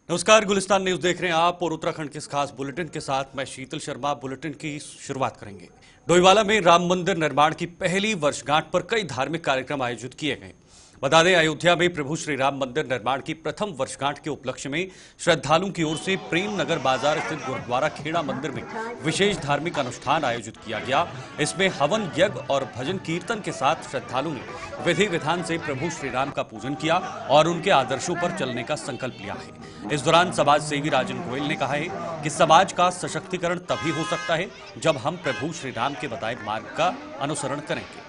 नमस्कार, गुलिस्तान न्यूज देख रहे हैं आप और उत्तराखंड के इस खास बुलेटिन के साथ मैं शीतल शर्मा। बुलेटिन की शुरुआत करेंगे। डोईवाला में राम मंदिर निर्माण की पहली वर्षगांठ पर कई धार्मिक कार्यक्रम आयोजित किए गए। बता दें, अयोध्या में प्रभु श्री राम मंदिर निर्माण की प्रथम वर्षगांठ के उपलक्ष्य में श्रद्धालुओं की ओर से प्रेम नगर बाजार स्थित गुरुद्वारा खेड़ा मंदिर में विशेष धार्मिक अनुष्ठान आयोजित किया गया। इसमें हवन यज्ञ और भजन कीर्तन के साथ श्रद्धालुओं ने विधि विधान से प्रभु श्री राम का पूजन किया और उनके आदर्शों पर चलने का संकल्प लिया है। इस दौरान समाज सेवी राजन गोयल ने कहा है कि समाज का सशक्तिकरण तभी हो सकता है जब हम प्रभु श्री राम के बताए मार्ग का अनुसरण करेंगे।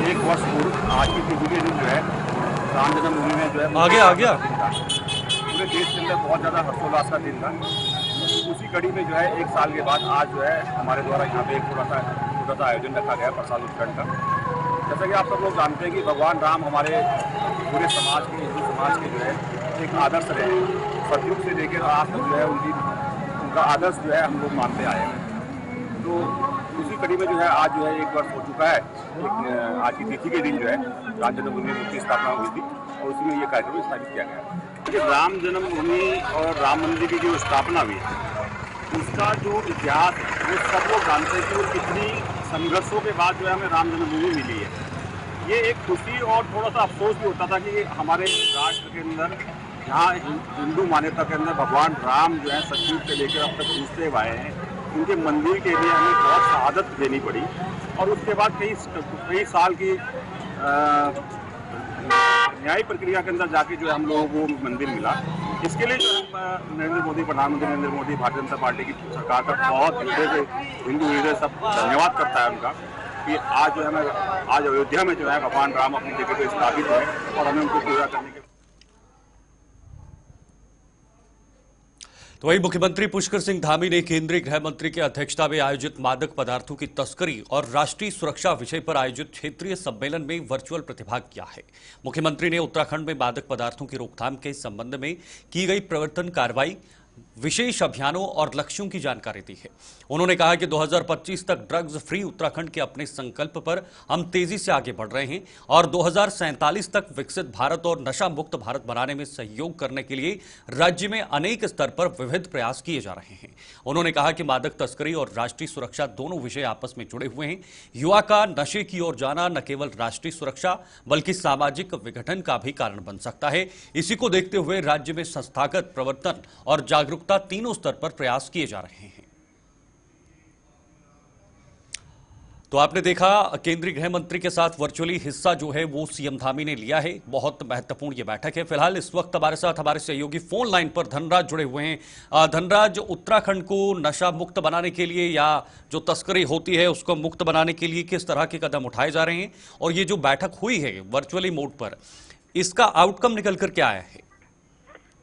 एक वर्ष पूर्व आज की तिथि के दिन जो है राम जन्मभूमि में जो है आ गया पूरे देश के अंदर बहुत ज़्यादा हर्षोल्लास का दिन था। उसी कड़ी में जो है एक साल के बाद आज जो है हमारे द्वारा यहाँ पे एक छोटा सा आयोजन रखा गया प्रसाद वितरण का। जैसा कि आप सब लोग जानते हैं कि भगवान राम हमारे पूरे समाज के, हिंदू समाज के जो है एक आदर्श रहे। सतयुग से लेकर आज तक जो है उनका आदर्श जो है हम लोग मानते आए हैं। तो उसी कड़ी में जो है आज जो है एक वर्ष हो चुका है। आज की तिथि के दिन जो है राम जन्मभूमि की स्थापना हुई थी और उसी में ये कार्यक्रम स्थापित किया गया। कि राम जन्मभूमि और राम मंदिर की जो स्थापना हुई उसका जो इतिहास है वो सब लोग जानते हैं कि वो कितनी संघर्षों के बाद जो है हमें राम जन्मभूमि मिली है। ये एक खुशी और थोड़ा सा अफसोस भी होता था कि हमारे राष्ट्र के अंदर जहाँ हिंदू मान्यता के अंदर भगवान राम जो है सतयुग से लेकर अब तक पूजते आए हैं, उनके मंदिर के लिए हमें बहुत शहादत देनी पड़ी और उसके बाद कई साल की न्याय प्रक्रिया के अंदर जाके जो है हम लोगों को मंदिर मिला। इसके लिए जो हम नरेंद्र मोदी, प्रधानमंत्री नरेंद्र मोदी, भारतीय जनता पार्टी की सरकार का बहुत हृदय से हिंदू हृदय सब धन्यवाद करता है उनका कि आज जो है हमें आज अयोध्या में जो है भगवान राम अपनी जगह पर स्थापित हुए और हमें उनको पूरा करने के। तो वही मुख्यमंत्री पुष्कर सिंह धामी ने केंद्रीय गृह मंत्री की अध्यक्षता में आयोजित मादक पदार्थों की तस्करी और राष्ट्रीय सुरक्षा विषय पर आयोजित क्षेत्रीय सम्मेलन में वर्चुअल प्रतिभाग किया है। मुख्यमंत्री ने उत्तराखंड में मादक पदार्थों की रोकथाम के संबंध में की गई प्रवर्तन कार्रवाई, विशेष अभियानों और लक्ष्यों की जानकारी दी है। उन्होंने कहा कि 2025 तक ड्रग्स फ्री उत्तराखंड के अपने संकल्प पर हम तेजी से आगे बढ़ रहे हैं और 2047 तक विकसित भारत और नशा मुक्त भारत बनाने में सहयोग करने के लिए राज्य में अनेक स्तर पर विविध प्रयास किए जा रहे हैं। उन्होंने कहा कि मादक तस्करी और राष्ट्रीय सुरक्षा दोनों विषय आपस में जुड़े हुए हैं। युवा का नशे की ओर जाना न केवल राष्ट्रीय सुरक्षा बल्कि सामाजिक विघटन का भी कारण बन सकता है। इसी को देखते हुए राज्य में संस्थागत, प्रवर्तन और जागरूकता तीनों स्तर पर प्रयास किए जा रहे हैं। तो आपने देखा, केंद्रीय गृह मंत्री के साथ वर्चुअली हिस्सा जो है वो सीएम धामी ने लिया है। बहुत महत्वपूर्ण ये बैठक है। फिलहाल इस वक्त हमारे साथ हमारे सहयोगी फोन लाइन पर धनराज जुड़े हुए हैं। धनराज, उत्तराखंड को नशा मुक्त बनाने के लिए या जो तस्करी होती है उसको मुक्त बनाने के लिए किस तरह के कदम उठाए जा रहे हैं और ये जो बैठक हुई है वर्चुअली मोड पर, इसका आउटकम निकल कर क्या आया है?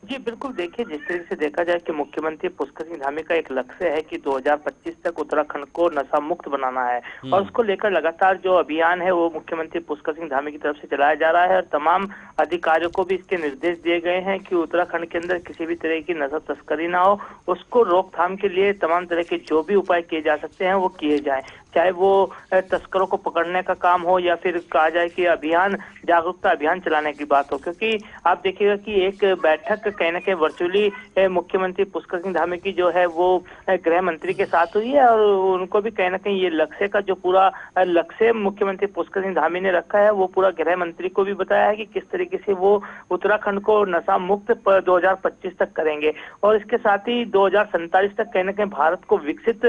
जी बिल्कुल, देखिए जिस तरीके से देखा जाए कि मुख्यमंत्री पुष्कर सिंह धामी का एक लक्ष्य है कि 2025 तक उत्तराखंड को नशा मुक्त बनाना है और उसको लेकर लगातार जो अभियान है वो मुख्यमंत्री पुष्कर सिंह धामी की तरफ से चलाया जा रहा है और तमाम अधिकारियों को भी इसके निर्देश दिए गए हैं कि उत्तराखंड के अंदर किसी भी तरह की नशा तस्करी ना हो। उसको रोकथाम के लिए तमाम तरह के जो भी उपाय किए जा सकते हैं वो किए जाए, चाहे वो तस्करों को पकड़ने का काम हो या फिर कहा जाए कि अभियान, जागरूकता अभियान चलाने की बात हो। क्योंकि आप देखिएगा कि एक बैठक कहीं ना कहीं वर्चुअली मुख्यमंत्री पुष्कर सिंह धामी की जो है वो गृह मंत्री के साथ हुई है और उनको भी कहीं ना कहीं ये लक्ष्य का जो पूरा लक्ष्य मुख्यमंत्री पुष्कर सिंह धामी ने रखा है वो पूरा गृह मंत्री को भी बताया है कि किस तरीके से वो उत्तराखंड को नशा मुक्त 2025 तक करेंगे और इसके साथ ही 2047 तक कहीं ना कहीं भारत को विकसित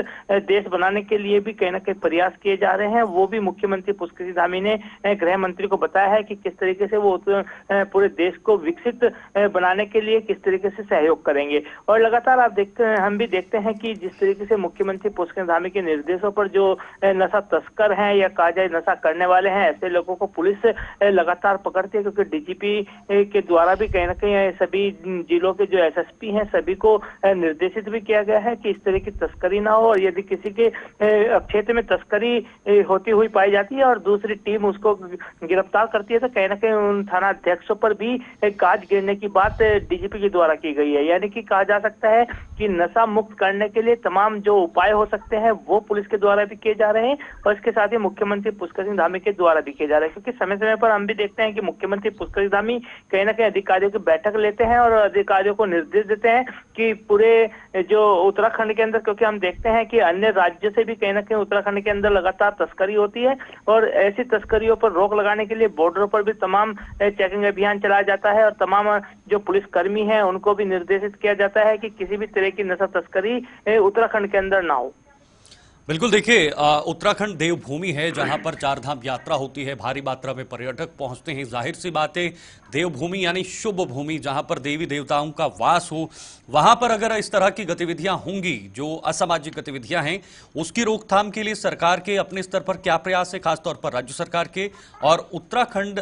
देश बनाने के लिए भी कहीं ना कहीं प्रयास किए जा रहे हैं। वो भी मुख्यमंत्री पुष्कर सिंह धामी ने गृह मंत्री को बताया है कि किस तरीके से वो पूरे देश को विकसित बनाने के लिए किस तरीके से सहयोग करेंगे। और लगातार हम भी देखते हैं कि जिस तरीके से मुख्यमंत्री पुष्कर सिंह धामी के निर्देशों पर जो नशा तस्कर हैं या कहा जाए नशा करने वाले हैं, ऐसे लोगों को पुलिस लगातार पकड़ती है, क्योंकि डीजीपी के द्वारा भी कहीं ना कहीं सभी जिलों के जो एसएसपी हैं सभी को निर्देशित भी किया गया है कि इस तरह की तस्करी ना हो और यदि किसी के क्षेत्र में तस्करी होती हुई पाई जाती है और दूसरी टीम उसको गिरफ्तार करती है तो कहीं ना कहीं उन थाना अध्यक्षों पर भी गाज गिरने की बात डीजीपी के द्वारा की गई है। यानी कि कहा जा सकता है कि नशा मुक्त करने के लिए तमाम जो उपाय हो सकते हैं वो पुलिस के द्वारा भी किए जा रहे हैं और इसके साथ ही मुख्यमंत्री पुष्कर सिंह धामी के द्वारा भी किए जा रहे हैं। क्योंकि समय समय पर हम भी देखते हैं कि मुख्यमंत्री पुष्कर सिंह धामी कहीं ना कहीं अधिकारियों की बैठक लेते हैं और अधिकारियों को निर्देश देते हैं कि पूरे जो उत्तराखंड के अंदर, क्योंकि हम देखते हैं कि अन्य राज्यों से भी कहीं ना कहीं उत्तराखंड के अंदर लगातार तस्करी होती है और ऐसी तस्करियों पर रोक लगाने के लिए बॉर्डर पर भी तमाम चेकिंग अभियान चलाया जाता है और तमाम जो पुलिसकर्मी हैं उनको भी निर्देशित किया जाता है कि किसी भी तरह की नशा तस्करी उत्तराखंड के अंदर ना हो। बिल्कुल, देखिए उत्तराखंड देवभूमि है जहां पर चारधाम यात्रा होती है, भारी मात्रा में पर्यटक पहुंचते हैं। जाहिर सी बात है, देवभूमि यानी शुभ भूमि, जहां पर देवी देवताओं का वास हो, वहां पर अगर इस तरह की गतिविधियां होंगी, जो असामाजिक गतिविधियां हैं, उसकी रोकथाम के लिए सरकार के अपने स्तर पर क्या प्रयास है, खासतौर पर राज्य सरकार के, और उत्तराखंड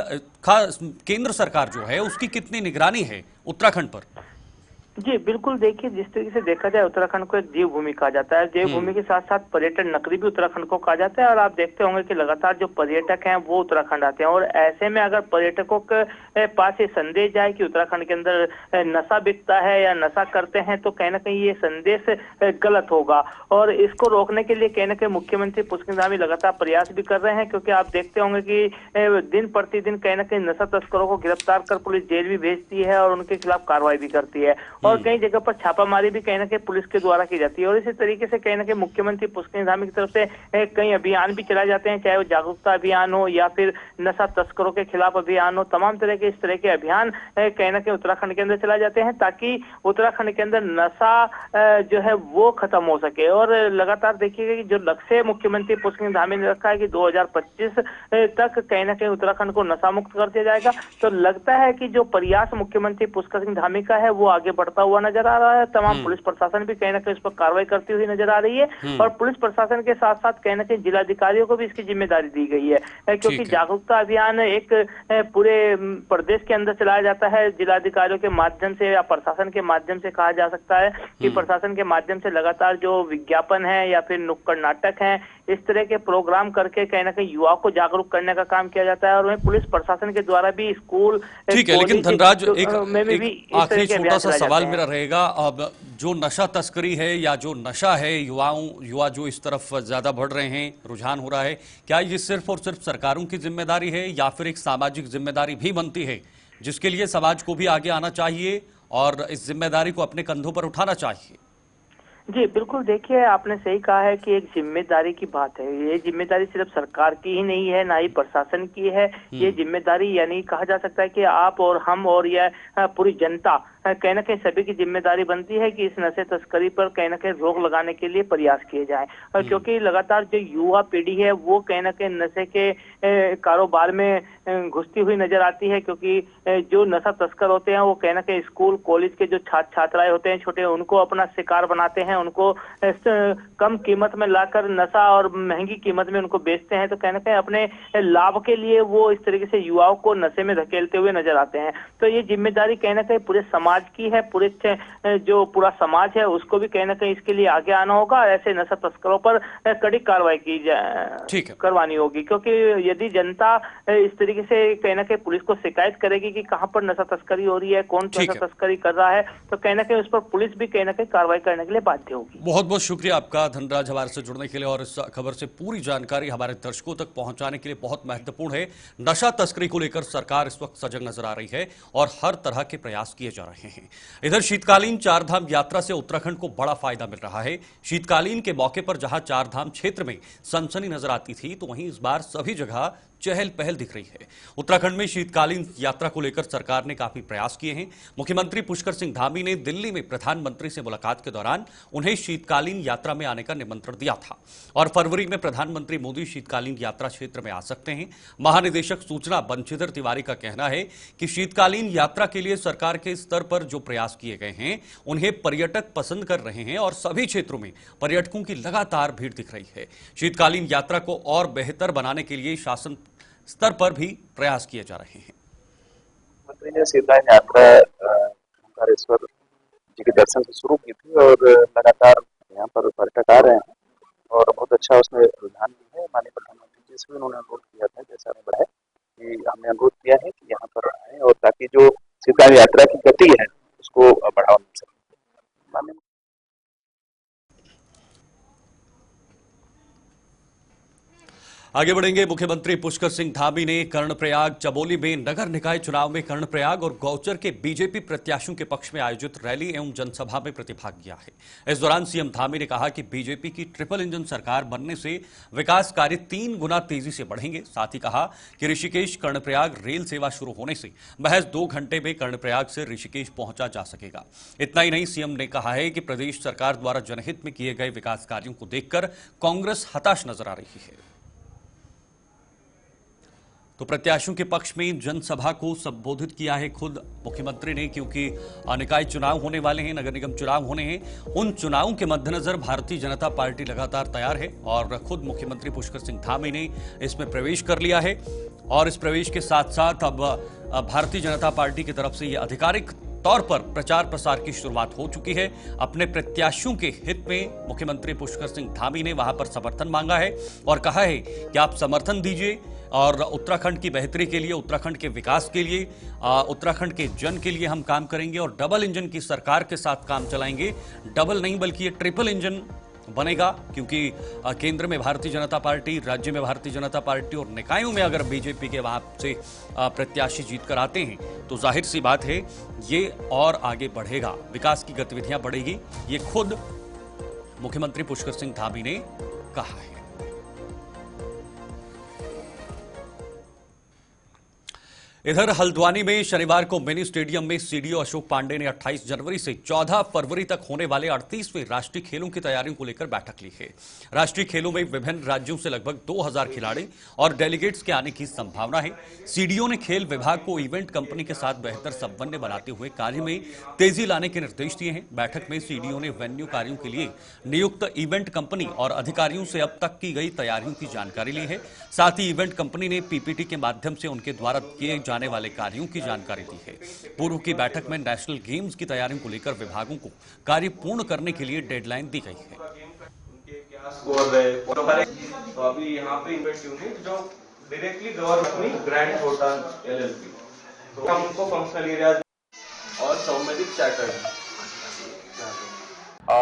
केंद्र सरकार जो है उसकी कितनी निगरानी है उत्तराखंड पर? जी बिल्कुल, देखिए जिस तरीके से देखा जाए उत्तराखंड को एक देवभूमि कहा जाता है। देवभूमि के साथ साथ पर्यटन नगरी भी उत्तराखंड को कहा जाता है और आप देखते होंगे कि लगातार जो पर्यटक हैं वो उत्तराखंड आते हैं और ऐसे में अगर पर्यटकों के पास ये संदेश जाए कि उत्तराखंड के अंदर नशा बिकता है या नशा करते हैं तो कहीं ना कहीं ये संदेश गलत होगा और इसको रोकने के लिए कहीं ना कहीं मुख्यमंत्री पुष्कर सिंह धामी लगातार प्रयास भी कर रहे हैं। क्योंकि आप देखते होंगे कि दिन प्रतिदिन कहीं ना कहीं नशा तस्करों को गिरफ्तार कर पुलिस जेल भी भेजती है और उनके खिलाफ कार्रवाई भी करती है और कई जगह पर छापामारी भी कहीं ना कहीं पुलिस के द्वारा की जाती है और इसी तरीके से कहीं ना कहीं मुख्यमंत्री पुष्कर सिंह धामी की तरफ से कई अभियान भी चलाए जाते हैं, चाहे वो जागरूकता अभियान हो या फिर नशा तस्करों के खिलाफ अभियान हो। तमाम तरह के इस तरह के अभियान कहीं ना कहीं उत्तराखंड के अंदर चलाए जाते हैं ताकि उत्तराखंड के अंदर नशा जो है वो खत्म हो सके। और लगातार देखिएगा कि जो लक्ष्य मुख्यमंत्री पुष्कर सिंह धामी ने रखा है कि 2025 तक कहीं ना कहीं उत्तराखंड को नशा मुक्त कर दिया जाएगा, तो लगता है कि जो प्रयास मुख्यमंत्री पुष्कर सिंह धामी का है वो आगे बढ़ता हुआ नजर आ रहा है। तमाम पुलिस प्रशासन भी कहीं ना कहीं इस पर कार्रवाई करती हुई नजर आ रही है और पुलिस प्रशासन के साथ साथ कहीं ना कहीं जिलाधिकारियों को भी इसकी जिम्मेदारी दी गई है क्योंकि जागरूकता अभियान एक पूरे प्रदेश के अंदर चलाया जाता है। जिलाधिकारियों के माध्यम से या प्रशासन के माध्यम से कहा जा सकता है कि प्रशासन के माध्यम से लगातार जो विज्ञापन है या फिर नुक्कड़ नाटक है, इस तरह के प्रोग्राम करके कहीं ना कहीं युवाओं को जागरूक करने का काम किया जाता है और वहीं पुलिस प्रशासन के द्वारा भी स्कूल, ठीक है। लेकिन धनराज, एक आखिरी छोटा सा सवाल मेरा रहेगा, अब जो नशा तस्करी है या जो नशा है, युवा जो इस तरफ ज्यादा बढ़ रहे हैं, रुझान हो रहा है, क्या ये सिर्फ और सिर्फ सरकारों की जिम्मेदारी है या फिर एक सामाजिक जिम्मेदारी भी बनती है जिसके लिए समाज को भी आगे आना चाहिए और इस जिम्मेदारी को अपने कंधों पर उठाना चाहिए? जी बिल्कुल, देखिए आपने सही कहा है कि एक जिम्मेदारी की बात है। ये जिम्मेदारी सिर्फ सरकार की ही नहीं है, ना ही प्रशासन की है। ये जिम्मेदारी यानी कहा जा सकता है कि आप और हम और यह पूरी जनता कहीं ना कहीं सभी की जिम्मेदारी बनती है कि इस नशे तस्करी पर कहीं ना कहीं रोक लगाने के लिए प्रयास किए जाएं। और क्योंकि लगातार जो युवा पीढ़ी है वो कहीं ना कहीं नशे के कारोबार में घुसती हुई नजर आती है, क्योंकि जो नशा तस्कर होते हैं वो कहीं ना कहीं स्कूल कॉलेज के जो छात्र छात्राएं होते हैं छोटे, उनको अपना शिकार बनाते हैं, उनको कम कीमत में लाकर नशा और महंगी कीमत में उनको बेचते हैं। तो कहीं ना कहीं अपने लाभ के लिए वो इस तरीके से युवाओं को नशे में धकेलते हुए नजर आते हैं। तो ये जिम्मेदारी कहीं ना कहीं पूरे समाज की है, पूरे जो पूरा समाज है उसको भी कहीं ना कहीं इसके लिए आगे आना होगा, ऐसे नशा तस्करों पर कड़ी कार्रवाई की जाए, करवानी होगी। क्योंकि यदि जनता इस तरीके से कहीं ना कहीं पुलिस को शिकायत करेगी कि कहां पर नशा तस्करी हो रही है, कौन नशा तस्करी कर रहा है, तो कहीं ना कहीं उस पर पुलिस भी कहीं ना कहीं कार्रवाई करने के लिए बाध्य होगी। बहुत बहुत शुक्रिया आपका धनराज, हमारे से जुड़ने के लिए और इस खबर से पूरी जानकारी हमारे दर्शकों तक पहुंचाने के लिए। बहुत महत्वपूर्ण है, नशा तस्करी को लेकर सरकार इस वक्त सजग नजर आ रही है और हर तरह के प्रयास किए जा रहे हैं। इधर शीतकालीन चारधाम यात्रा से उत्तराखंड को बड़ा फायदा मिल रहा है। शीतकालीन के मौके पर जहां चारधाम क्षेत्र में सनसनी नजर आती थी, तो वहीं इस बार सभी जगह चहल पहल दिख रही है। उत्तराखंड में शीतकालीन यात्रा को लेकर सरकार ने काफी प्रयास किए हैं। मुख्यमंत्री पुष्कर सिंह धामी ने दिल्ली में प्रधानमंत्री से मुलाकात के दौरान उन्हें शीतकालीन यात्रा में आने का निमंत्रण दिया था और फरवरी में प्रधानमंत्री मोदी शीतकालीन यात्रा क्षेत्र में आ सकते हैं। महानिदेशक सूचना बंशीधर तिवारी का कहना है कि शीतकालीन यात्रा के लिए सरकार के स्तर पर जो प्रयास किए गए हैं उन्हें पर्यटक पसंद कर रहे हैं और सभी क्षेत्रों में पर्यटकों की लगातार भीड़ दिख रही है। शीतकालीन यात्रा को और बेहतर बनाने के लिए शासन स्तर पर भी प्रयास किए जा रहे हैं। मंत्री ने शीतकालीन यात्रा ओंकारेश्वर जी के दर्शन से शुरू की थी और लगातार यहाँ पर पर्यटक आ रहे हैं और बहुत अच्छा उसमें रुझान भी है। माननीय प्रधानमंत्री जी से भी उन्होंने अनुरोध किया था, जैसा हमने बढ़ाया कि हमने अनुरोध किया है कि यहाँ पर आए और ताकि जो शीतकालीन यात्रा की गति है आगे बढ़ेंगे। मुख्यमंत्री पुष्कर सिंह धामी ने कर्णप्रयाग चमोली में नगर निकाय चुनाव में कर्णप्रयाग और गौचर के बीजेपी प्रत्याशियों के पक्ष में आयोजित रैली एवं जनसभा में प्रतिभाग किया है। इस दौरान सीएम धामी ने कहा कि बीजेपी की ट्रिपल इंजन सरकार बनने से विकास कार्य 3 गुना तेजी से बढ़ेंगे। साथ ही कहा कि ऋषिकेश कर्णप्रयाग रेल सेवा शुरू होने से महज 2 घंटे में कर्णप्रयाग से ऋषिकेश पहुंचा जा सकेगा। इतना ही नहीं, सीएम ने कहा है कि प्रदेश सरकार द्वारा जनहित में किए गए विकास कार्यों को देखकर कांग्रेस हताश नजर आ रही है। तो प्रत्याशियों के पक्ष में जनसभा को संबोधित किया है खुद मुख्यमंत्री ने, क्योंकि निकाय चुनाव होने वाले हैं, नगर निगम चुनाव होने हैं। उन चुनावों के मद्देनजर भारतीय जनता पार्टी लगातार तैयार है और खुद मुख्यमंत्री पुष्कर सिंह धामी ने इसमें प्रवेश कर लिया है। और इस प्रवेश के साथ साथ अब भारतीय जनता पार्टी की तरफ से यह आधिकारिक तौर पर प्रचार प्रसार की शुरुआत हो चुकी है। अपने प्रत्याशियों के हित में मुख्यमंत्री पुष्कर सिंह धामी ने वहां पर समर्थन मांगा है और कहा है कि आप समर्थन दीजिए और उत्तराखंड की बेहतरी के लिए, उत्तराखंड के विकास के लिए, उत्तराखंड के जन के लिए हम काम करेंगे और डबल इंजन की सरकार के साथ काम चलाएंगे। डबल नहीं बल्कि ये ट्रिपल इंजन बनेगा, क्योंकि केंद्र में भारतीय जनता पार्टी, राज्य में भारतीय जनता पार्टी और निकायों में अगर बीजेपी के वहां से प्रत्याशी जीत कर आते हैं तो जाहिर सी बात है ये और आगे बढ़ेगा, विकास की गतिविधियां बढ़ेगी। ये खुद मुख्यमंत्री पुष्कर सिंह धामी ने कहा है। इधर हल्द्वानी में शनिवार को मिनी स्टेडियम में सीडीओ अशोक पांडे ने 28 जनवरी से 14 फरवरी तक होने वाले 38वें राष्ट्रीय खेलों की तैयारियों को लेकर बैठक ली है। राष्ट्रीय खेलों में विभिन्न राज्यों से लगभग 2000 खिलाड़ी और डेलीगेट्स के आने की संभावना है। सीडीओ ने खेल विभाग को इवेंट कंपनी के साथ बेहतर समन्वय बनाते हुए कार्य में तेजी लाने के निर्देश दिए हैं। बैठक में सीडीओ ने वेन्यू कार्यों के लिए नियुक्त इवेंट कंपनी और अधिकारियों से अब तक की गई तैयारियों की जानकारी ली है। साथ ही इवेंट कंपनी ने पीपीटी के माध्यम से उनके द्वारा किए जाने वाले कार्यों की जानकारी दी है। पूर्व की बैठक में नेशनल गेम्स की तैयारियों को लेकर विभागों को कार्य पूर्ण करने के लिए डेडलाइन दी गई है। तो अभी यहाँ पे इन्वेस्ट होंगे जो directly government grant hotel LLP, तो हम उनको फंक्शनल एरिया और संबंधित चार्टर।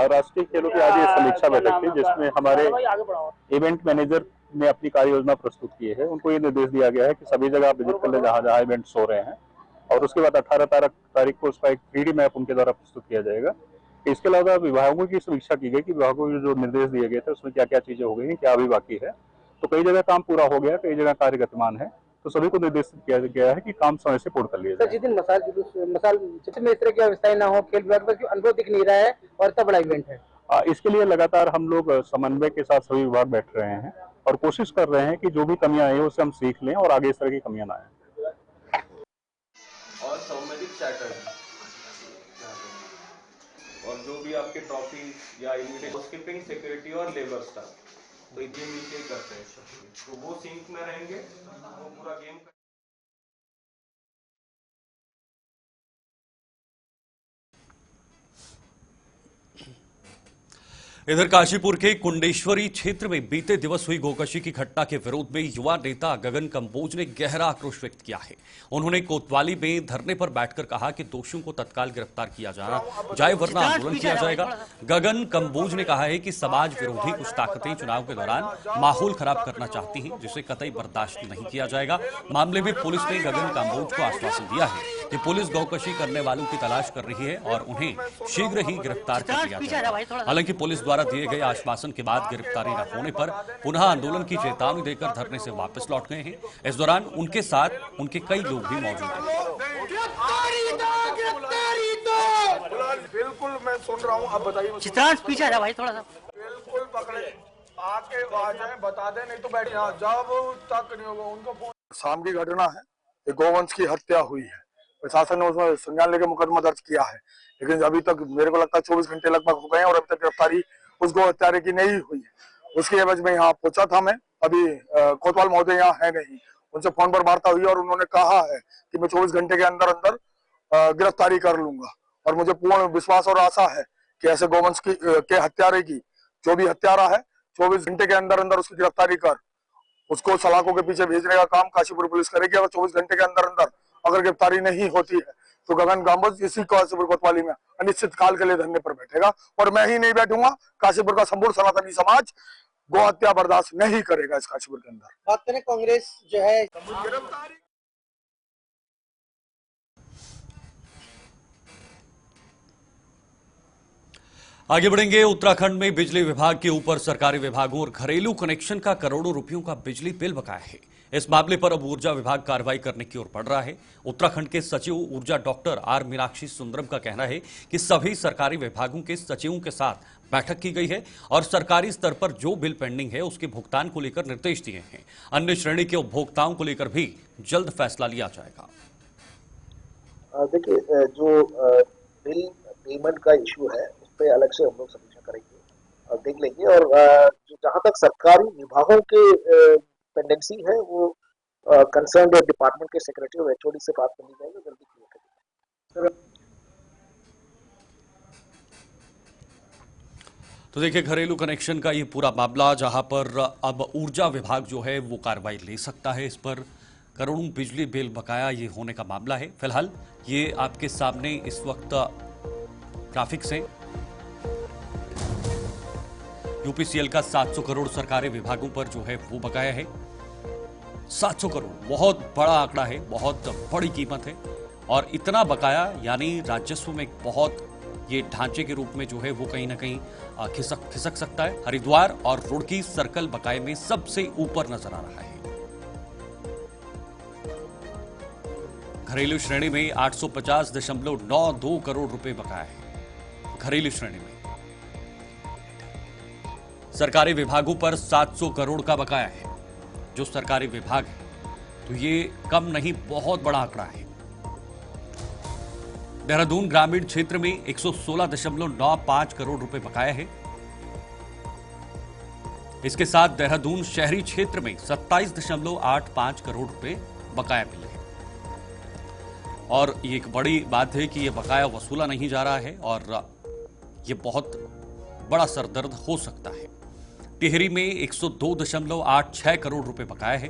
राष्ट्रीय खेलों की आज ये समीक्षा बैठक थी जिसमें हमारे इवेंट मैनेजर ने अपनी कार्य योजना प्रस्तुत की है। उनको ये निर्देश दिया गया है कि सभी जगह आप विजिट कर ले जहाँ जहाँ इवेंट्स हो रहे हैं और उसके बाद 18 तारीख को उसका एक 3D मैप उनके द्वारा प्रस्तुत किया जाएगा। इसके अलावा विभागों की समीक्षा की गई कि विभागों को जो निर्देश दिए गए थे उसमें क्या क्या चीजें हो गई, क्या अभी बाकी है। तो कई जगह काम पूरा हो गया, कई जगह कार्य गतिमान है, तो सभी को निर्देशित किया गया है कि काम समय से पूर्ण कर लिया जाए। जिस दिन मसाल चित्र में इस तरह की व्यवस्थाएं ना हो, खेल विभाग का अनुभव दिख नहीं रहा है और इतना बड़ा इवेंट है, इसके लिए लगातार हम लोग समन्वय के साथ सभी विभाग बैठ रहे हैं और कोशिश कर रहे हैं कि जो भी कमियां आई उससे हम सीख लें और आगे इस तरह की कमियां ना आए। और संबंधित चार्टर और जो भी आपके ट्रॉफी या इन्विटेशन, कीपिंग, सिक्योरिटी और लेबर स्टाफ, तो ये मिलके करते हैं, तो वो सिंक में रहेंगे, वो पूरा गेम। इधर काशीपुर के कुंडेश्वरी क्षेत्र में बीते दिवस हुई गोकशी की घटना के विरोध में युवा नेता गगन कंबोज ने गहरा आक्रोश व्यक्त किया है। उन्होंने कोतवाली में धरने पर बैठकर कहा कि दोषियों को तत्काल गिरफ्तार किया जाए वरना आंदोलन किया जाएगा। गगन कंबोज ने कहा है कि समाज विरोधी कुछ ताकतें चुनाव के दौरान माहौल खराब करना चाहती हैं, जिसे कतई बर्दाश्त नहीं किया जाएगा। मामले में पुलिस ने गगन कंबोज को आश्वासन दिया है कि पुलिस गौकशी करने वालों की तलाश कर रही है और उन्हें शीघ्र ही गिरफ्तार कर लिया जाएगा। हालांकि पुलिस द्वारा दिए गए आश्वासन के बाद गिरफ्तारी न होने पर पुनः आंदोलन की चेतावनी देकर धरने से वापस लौट गए हैं। इस दौरान उनके साथ उनके कई लोग भी मौजूद हैं। बिल्कुल मैं सुन रहा हूँ, अब बताइए। चित्रांश पीछे आ भाई थोड़ा सा। बिल्कुल पकड़े, आके आ जाए, बता दें, नहीं तो बैठे यहाँ जब तक नहीं होगा उनको फोन। शाम की घटना है, एक गौवंश की हत्या हुई है, प्रशासन ने उसमें संज्ञान लेकर मुकदमा दर्ज किया है, लेकिन अभी तक मेरे को लगता है 24 घंटे लगभग हो गए और अभी तक गिरफ्तारी उस गौ हत्यारे की नहीं हुई है। उसकी एवज में यहाँ पहुंचा था मैं, अभी कोतवाल महोदय यहाँ है नहीं, उनसे फोन पर वार्ता हुई और उन्होंने कहा है कि मैं 24 घंटे के अंदर अंदर गिरफ्तारी कर लूंगा और मुझे पूर्ण विश्वास और आशा है कि ऐसे गौवंश के हत्यारे की जो भी हत्यारा है 24 घंटे के अंदर अंदर उसकी गिरफ्तारी कर उसको सलाखों के पीछे भेजने का काम काशीपुर पुलिस करेगी। अगर 24 घंटे के अंदर अंदर अगर गिरफ्तारी नहीं होती है तो गगन कंबोज इसी काशीपुर कोतवाली में अनिश्चित काल के लिए धरने पर बैठेगा और मैं ही नहीं बैठूंगा, काशीपुर का संपूर्ण सनातनी समाज गौ हत्या बर्दाश्त नहीं करेगा इस काशीपुर के अंदर। बात करें कांग्रेस जो है गिरफ्तारी आगे बढ़ेंगे। उत्तराखंड में बिजली विभाग के ऊपर सरकारी विभागों और घरेलू कनेक्शन का करोड़ों रुपयों का बिजली बिल बकाया है। इस मामले पर अब ऊर्जा विभाग कार्रवाई करने की ओर बढ़ रहा है। उत्तराखंड के सचिव ऊर्जा डॉक्टर आर मीनाक्षी सुंदरम का कहना है कि सभी सरकारी विभागों के सचिवों के साथ बैठक की गई है और सरकारी स्तर पर जो बिल पेंडिंग है उसके भुगतान को लेकर निर्देश दिए हैं। अन्य श्रेणी के उपभोक्ताओं को लेकर भी जल्द फैसला लिया जाएगा। देखिए, जो बिल पेमेंट का इशू है उस पर अलग से हम लोग समीक्षा करेंगे और देख लेंगे, और जो जहां तक सरकारी विभागों के पेंडेंसी है वो कंसर्न डिपार्टमेंट के सेक्रेटरी और एचओडी से बात करनी जाएगी, जल्दी क्लियर करेंगे। तो देखिए, घरेलू कनेक्शन का ये पूरा मामला जहां पर अब ऊर्जा विभाग जो है वो कार्रवाई ले सकता है। इस पर करोड़ों बिजली बिल बकाया ये होने का मामला है। फिलहाल ये आपके सामने इस वक्त ग्राफिक्स हैं। यूपीसीएल का 700 करोड़ सरकारी विभागों पर जो है वो बकाया है। 700 करोड़ बहुत बड़ा आंकड़ा है, बहुत बड़ी कीमत है और इतना बकाया यानी राजस्व में एक बहुत ये ढांचे के रूप में जो है वो कहीं ना कहीं खिसक सकता है। हरिद्वार और रुड़की सर्कल बकाये में सबसे ऊपर नजर आ रहा है। घरेलू श्रेणी में 850.92 करोड़ रुपए बकाया है। घरेलू श्रेणी में सरकारी विभागों पर 700 करोड़ का बकाया है। जो सरकारी विभाग है तो ये कम नहीं, बहुत बड़ा आंकड़ा है। देहरादून ग्रामीण क्षेत्र में 116.95 करोड़ रुपए बकाया है। इसके साथ देहरादून शहरी क्षेत्र में 27.85 करोड़ रुपए बकाया मिले हैं। और ये एक बड़ी बात है कि ये बकाया वसूला नहीं जा रहा है और ये बहुत बड़ा सरदर्द हो सकता है। टिहरी में 102.86 करोड़ रुपए बकाया है।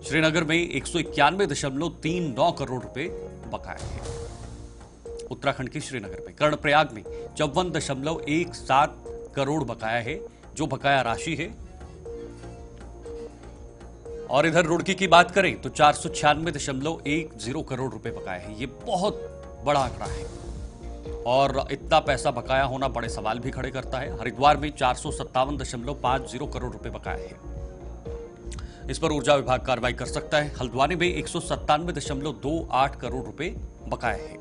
श्रीनगर में 191.39 करोड़ रुपए बकाया है। उत्तराखंड के श्रीनगर में कर्णप्रयाग में 54.17 करोड़ बकाया है, जो बकाया राशि है। और इधर रुड़की की बात करें तो 496.10 करोड़ रुपए बकाया है। ये बहुत बड़ा आंकड़ा है और इतना पैसा बकाया होना बड़े सवाल भी खड़े करता है। हरिद्वार में 457.50 करोड़ रुपए बकाया है। इस पर ऊर्जा विभाग कार्रवाई कर सकता है। हल्द्वानी में 197.28 करोड़ रुपए बकाया है।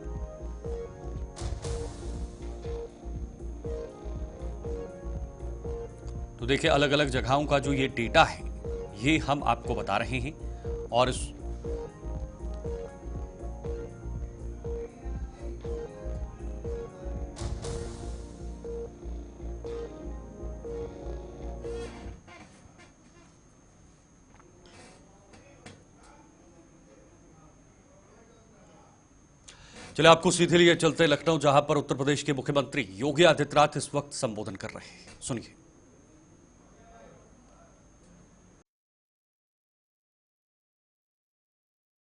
तो देखिए, अलग अलग जगहों का जो ये डेटा है ये हम आपको बता रहे हैं और इस चलिए आपको सीधे लिए चलते लखनऊ, जहां पर उत्तर प्रदेश के मुख्यमंत्री योगी आदित्यनाथ इस वक्त संबोधन कर रहे हैं। सुनिए।